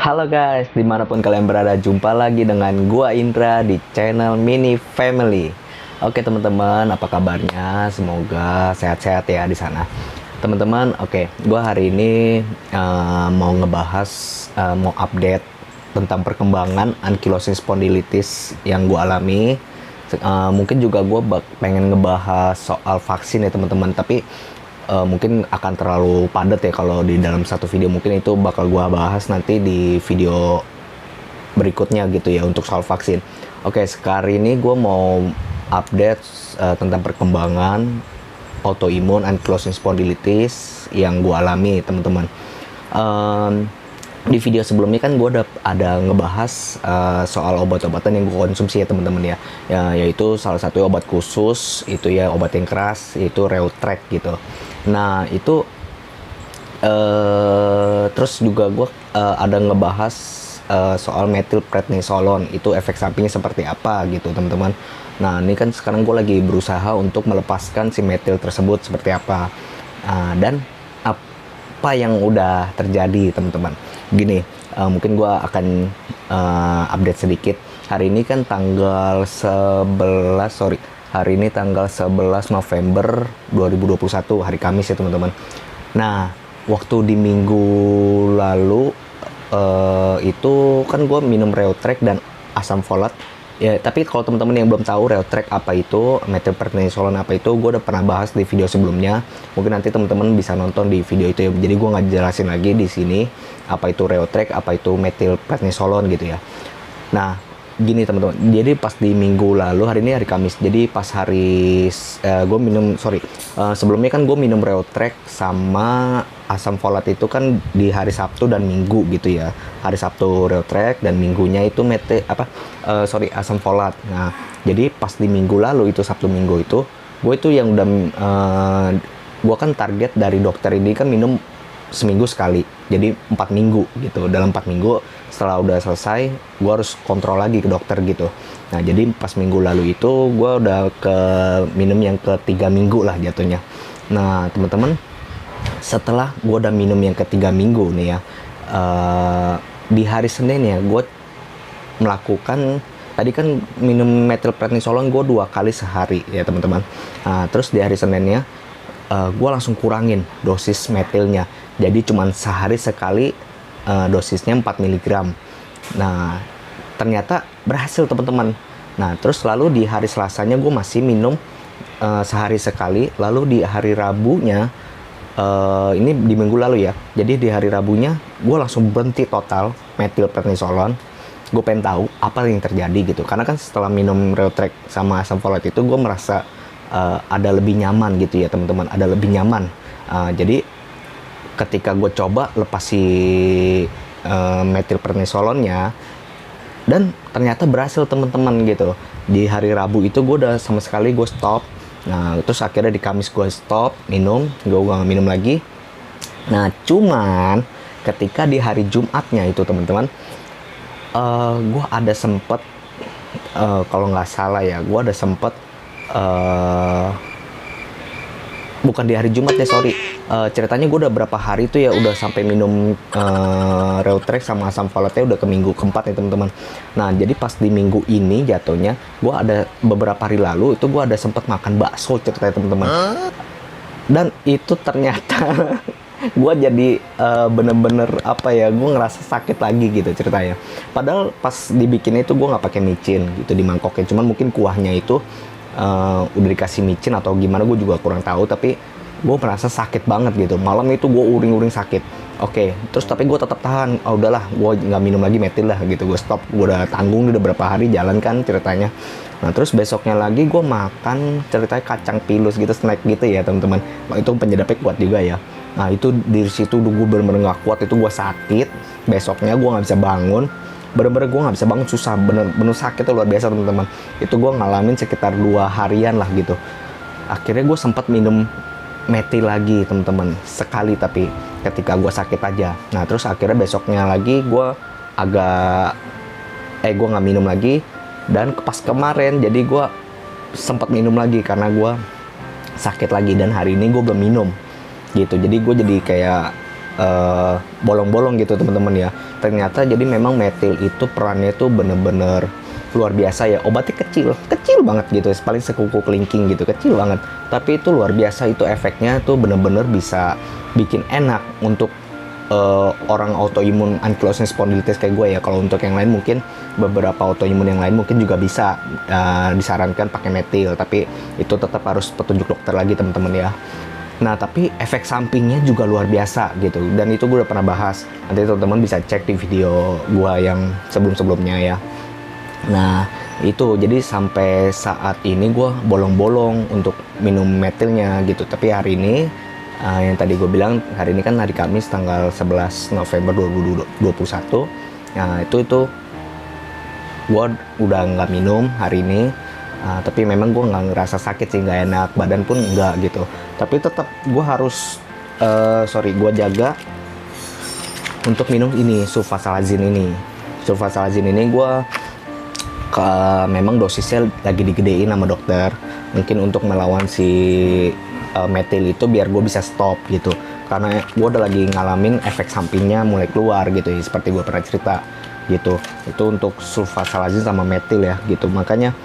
Halo guys, dimanapun kalian berada, jumpa lagi dengan gua Indra di channel Mini Family. Oke teman-teman, apa kabarnya? Semoga sehat-sehat ya di sana. Teman-teman, oke, gua hari ini mau ngebahas, mau update tentang perkembangan ankylosing spondylitis yang gua alami. Mungkin juga gua pengen ngebahas soal vaksin ya teman-teman, tapi mungkin akan terlalu padat ya kalau di dalam satu video. Mungkin itu bakal gua bahas nanti di video berikutnya gitu ya untuk soal vaksin. Oke, sekarang ini gua mau update tentang perkembangan autoimun ankylosing spondylitis yang gua alami teman-teman. Di video sebelumnya kan gue ada ngebahas soal obat-obatan yang gue konsumsi ya teman-teman ya, yaitu salah satu obat khusus itu ya, obat yang keras, yaitu Reutrek gitu. Nah itu terus juga gue ada ngebahas soal methylprednisolone, itu efek sampingnya seperti apa gitu teman-teman. Nah ini kan sekarang gue lagi berusaha untuk melepaskan si metil tersebut seperti apa, dan apa yang udah terjadi teman-teman. Gini, mungkin gue akan update sedikit. Hari ini kan tanggal 11 November 2021, hari Kamis ya teman-teman. Nah, waktu di minggu lalu itu kan gue minum Reutrek dan asam folat. Ya, tapi kalau teman-teman yang belum tahu Reutrek apa itu, methylprednisolone apa itu, gue udah pernah bahas di video sebelumnya. Mungkin nanti teman-teman bisa nonton di video itu ya. Jadi gue nggak jelasin lagi di sini apa itu Reutrek, apa itu methylprednisolone gitu ya. Nah, gini teman-teman. Jadi pas di minggu lalu, hari ini hari Kamis. Jadi pas hari sebelumnya kan gue minum Reutrek sama asam folat itu kan di hari Sabtu dan Minggu gitu ya. Hari Sabtu Reutrek dan Minggunya itu asam folat. Nah, jadi pas di minggu lalu itu Sabtu Minggu itu gue itu yang udah gue kan target dari dokter ini kan minum seminggu sekali, jadi 4 minggu gitu. Dalam 4 minggu setelah udah selesai gue harus kontrol lagi ke dokter gitu. Nah jadi pas minggu lalu itu gue udah ke minum yang ke-3 minggu lah jatuhnya. Nah teman-teman, setelah gue udah minum yang ke-3 minggu nih ya, di hari Senin ya gue melakukan, tadi kan minum methylprednisolone gue 2 kali sehari ya teman-teman. Nah, terus di hari Seninnya gue langsung kurangin dosis metilnya, jadi cuman sehari sekali, dosisnya 4 mg. Nah ternyata berhasil teman-teman. Nah terus lalu di hari Selasanya gue masih minum sehari sekali. Lalu di hari Rabunya, ini di minggu lalu ya, jadi di hari Rabunya gue langsung berhenti total methylprednisolone. Gue pengen tahu apa yang terjadi gitu, karena kan setelah minum Reutrek sama asam folat itu gue merasa ada lebih nyaman gitu ya teman-teman, ada lebih nyaman. Jadi ketika gue coba lepas si methylprednisolone-nya, dan ternyata berhasil teman-teman gitu. Di hari Rabu itu gue udah sama sekali gue stop. Nah terus akhirnya di Kamis gue stop minum, gue gak minum lagi. Nah cuman ketika di hari Jumatnya itu teman-teman, gue ada sempet kalau nggak salah ya, gue ada sempet bukan di hari Jumat ya, ceritanya gue udah berapa hari itu ya udah sampai minum Reutrek sama asam folatnya udah ke minggu keempat ya teman-teman. Nah jadi pas di minggu ini jatuhnya, gue ada beberapa hari lalu itu gue ada sempat makan bakso ceritanya teman-teman. Dan itu ternyata gue jadi bener-bener apa ya, gue ngerasa sakit lagi gitu ceritanya. Padahal pas dibikinnya itu gue nggak pakai micin gitu di mangkoknya, cuman mungkin kuahnya itu udah dikasih micin atau gimana gue juga kurang tahu, tapi gue merasa sakit banget gitu. Malam itu gue uring-uring sakit. Oke, terus tapi gue tetap tahan. Oh udahlah, gue nggak minum lagi metil lah gitu. Gue stop. Gue udah tanggung udah berapa hari jalan kan ceritanya. Nah terus besoknya lagi gue makan ceritanya kacang pilus gitu, snack gitu ya teman-teman. Itu penyedapnya kuat juga ya. Nah itu di situ gue bener-bener nggak kuat, itu gue sakit. Besoknya gue nggak bisa bangun. bener-bener gue nggak bisa bangun, susah, bener-bener sakit tuh luar biasa teman-teman. Itu gue ngalamin sekitar 2 harian lah gitu. Akhirnya gue sempat minum metil lagi teman-teman, sekali tapi ketika gue sakit aja. Nah terus akhirnya besoknya lagi gue gue nggak minum lagi, dan pas kemarin jadi gue sempat minum lagi karena gue sakit lagi, dan hari ini gue belum minum gitu. Jadi gue jadi kayak bolong-bolong gitu teman-teman ya. Ternyata jadi memang metil itu perannya itu bener-bener luar biasa ya. Obatnya kecil banget gitu, paling sekuku kelingking gitu, kecil banget. Tapi itu luar biasa, itu efeknya tuh bener-bener bisa bikin enak untuk orang autoimun ankylosing spondylitis kayak gue ya. Kalau untuk yang lain mungkin beberapa autoimun yang lain mungkin juga bisa disarankan pakai metil, tapi itu tetap harus petunjuk dokter lagi teman-teman ya. Nah tapi efek sampingnya juga luar biasa gitu, dan itu gue udah pernah bahas. Nanti teman-teman bisa cek di video gue yang sebelum-sebelumnya ya. Nah itu jadi sampai saat ini gue bolong-bolong untuk minum metilnya gitu. Tapi hari ini yang tadi gue bilang, hari ini kan hari Kamis tanggal 11 November 2021. Nah itu gue udah nggak minum hari ini. Tapi memang gue nggak ngerasa sakit sih, nggak enak badan pun nggak gitu. Tapi tetap gue harus gue jaga untuk minum ini sulfasalazin ini. Sulfasalazin ini gue memang dosisnya lagi digedein sama dokter, mungkin untuk melawan si metil itu biar gue bisa stop gitu. Karena gue udah lagi ngalamin efek sampingnya mulai keluar gitu ya, seperti gue pernah cerita gitu. Itu untuk sulfasalazin sama metil ya gitu. Makanya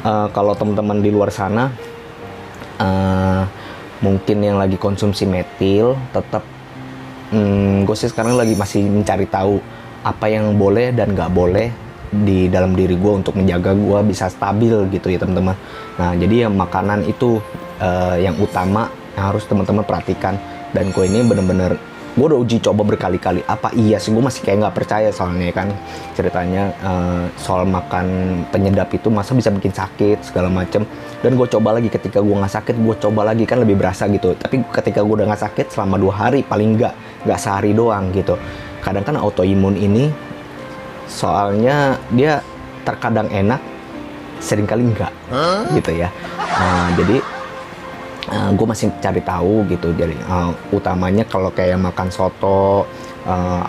kalau teman-teman di luar sana mungkin yang lagi konsumsi metil, tetap gue sih sekarang lagi masih mencari tahu apa yang boleh dan nggak boleh di dalam diri gue untuk menjaga gue bisa stabil gitu ya teman-teman. Nah jadi ya makanan itu yang utama yang harus teman-teman perhatikan. Dan gue ini bener-bener gue udah uji coba berkali-kali, apa iya sih, gue masih kayak nggak percaya soalnya kan ceritanya soal makan penyedap itu masa bisa bikin sakit segala macem. Dan gue coba lagi, ketika gue nggak sakit gue coba lagi, kan lebih berasa gitu. Tapi ketika gue udah nggak sakit selama 2 hari paling nggak sehari doang gitu. Kadang kan autoimun ini soalnya dia terkadang enak, seringkali enggak gitu ya. Jadi gue masih cari tahu gitu. Jadi utamanya kalau kayak makan soto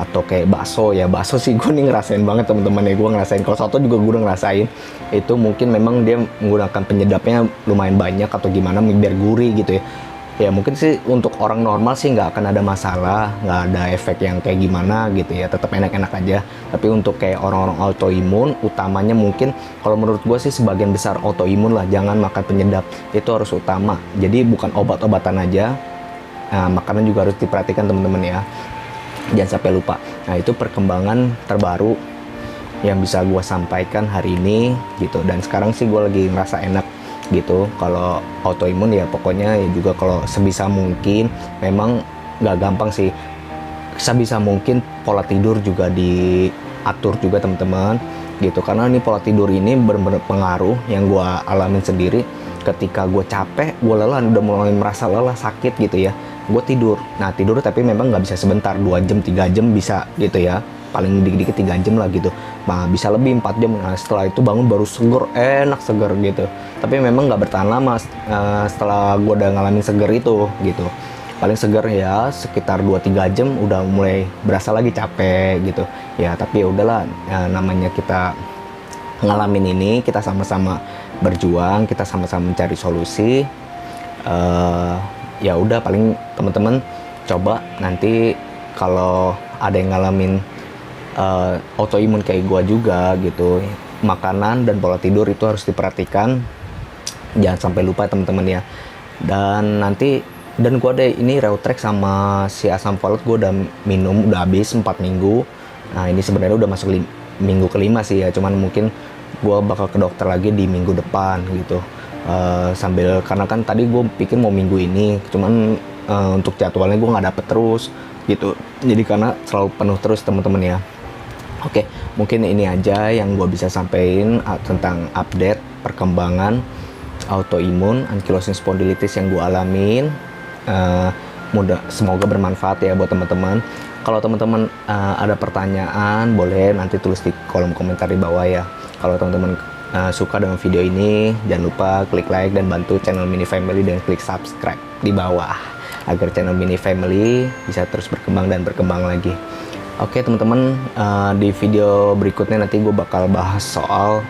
atau kayak bakso ya, bakso sih gue nih ngerasain banget teman-teman ya. Gue ngerasain, kalau soto juga gue udah ngerasain itu, mungkin memang dia menggunakan penyedapnya lumayan banyak atau gimana biar gurih gitu ya. Ya mungkin sih untuk orang normal sih nggak akan ada masalah, nggak ada efek yang kayak gimana gitu ya, tetap enak-enak aja. Tapi untuk kayak orang-orang autoimun, utamanya mungkin kalau menurut gue sih sebagian besar autoimun lah, jangan makan penyedap, itu harus utama. Jadi bukan obat-obatan aja, makanan juga harus diperhatikan teman-teman ya, jangan sampai lupa. Nah itu perkembangan terbaru yang bisa gue sampaikan hari ini gitu. Dan sekarang sih gue lagi ngerasa enak gitu. Kalau autoimun ya pokoknya ya juga kalau sebisa mungkin, memang nggak gampang sih, sebisa mungkin pola tidur juga diatur juga teman-teman gitu. Karena ini pola tidur ini benar-benar pengaruh, yang gue alamin sendiri. Ketika gue capek, gue lelah, udah mulai merasa lelah, sakit gitu ya, gue tidur. Nah tidur tapi memang nggak bisa sebentar, 2 jam 3 jam bisa gitu ya, paling dikit-dikit 3 jam lah gitu. Nah bisa lebih 4 jam. Nah setelah itu bangun baru seger, enak seger gitu. Tapi memang nggak bertahan lama setelah gue udah ngalamin seger itu gitu. Paling seger ya sekitar 2-3 jam udah mulai berasa lagi capek gitu ya. Tapi ya udahlah, namanya kita ngalamin ini, kita sama-sama berjuang, kita sama-sama mencari solusi. Ya udah, paling teman-teman coba nanti kalau ada yang ngalamin autoimun kayak gua juga gitu, makanan dan pola tidur itu harus diperhatikan, jangan sampai lupa teman-teman ya. Dan nanti, dan gua ada ini Reutrek sama si asam folat, gua udah minum, udah habis 4 minggu. Nah ini sebenarnya udah masuk minggu kelima sih ya, cuman mungkin gua bakal ke dokter lagi di minggu depan gitu. Sambil, karena kan tadi gue pikir mau minggu ini, cuman untuk jadwalnya gue nggak dapet terus gitu, jadi karena selalu penuh terus teman-teman ya. Oke, mungkin ini aja yang gue bisa sampaikan tentang update perkembangan autoimun ankylosing spondylitis yang gue alamin. Semoga bermanfaat ya buat teman-teman. Kalau teman-teman ada pertanyaan, boleh nanti tulis di kolom komentar di bawah ya. Kalau teman-teman suka dengan video ini, jangan lupa klik like dan bantu channel Mini Family dengan klik subscribe di bawah agar channel Mini Family bisa terus berkembang dan berkembang lagi. Oke teman-teman, di video berikutnya nanti gue bakal bahas soal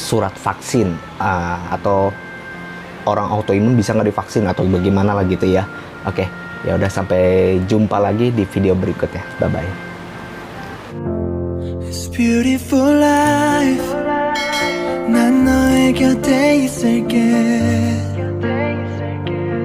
surat vaksin atau orang autoimun bisa nggak divaksin atau bagaimana lah gitu ya. Oke, ya udah, sampai jumpa lagi di video berikutnya. Bye bye. It's beautiful life. 난 너의 곁에 있을게.